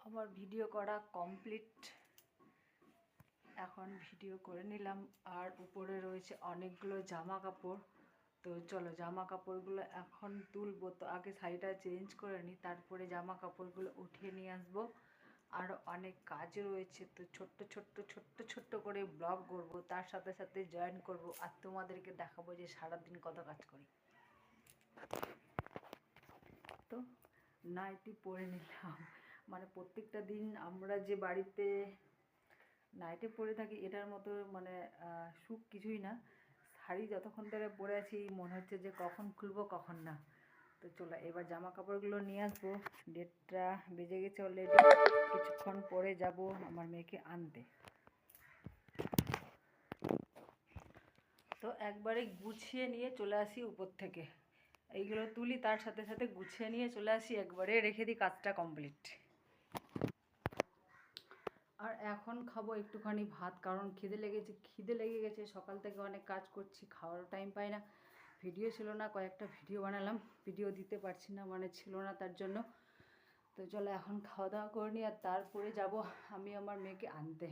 আমার ভিডিও করা কমপ্লিট। এখন ভিডিও করে নিলাম। আর উপরে রয়েছে অনেকগুলো জামা কাপড়। তো চলো জামা কাপড়গুলো এখন তুলবো। তো আগে শাড়িটা চেঞ্জ করে নিই, তারপরে জামা কাপড়গুলো উঠিয়ে নিয়ে আসবো। আর অনেক কাজ রয়েছে, তো ছোট্ট ছোট্ট করে ব্লগ করব, তার সাথে সাথে জয়েন করব আর তোমাদেরকে দেখাবো যে সারাদিন কত কাজ করি। তো নাইটি পরে নিলাম। মানে প্রত্যেকটা দিন আমরা যে বাড়িতে নাইটি পরে থাকি এটার মতো মানে সুখ কিছুই না। শাড়ি যতক্ষণ ধরে পরে আছি মনে হচ্ছে যে কখন খুলবো কখন না। তো চলো এবার জামা কাপড়গুলো নিয়ে আসবো। 1:30 বেজে গেছে অলরেডি। কিছুক্ষণ পরে যাব আমার মেয়েকে আনতে। তো একবারে গুছিয়ে নিয়ে চলে আসি উপর থেকে। এইগুলো তুলি, তার সাথে সাথে গুছিয়ে নিয়ে চলে আসি, একবারে রেখে দিই, কাজটা কমপ্লিট। আর এখন খাবো একটুখানি ভাত, কারণ খিদে লেগে গেছে। সকাল থেকে অনেক কাজ করছি, খাওয়ার টাইম পাই না। ভিডিও ছিল না, কয়েকটা ভিডিও বানালাম, ভিডিও দিতে পারছি না, মানে ছিল না তার জন্য। তো চলো এখন খাওয়া দাওয়া করে নিই আর তারপরে যাব আমি আমার মেয়েকে আনতে।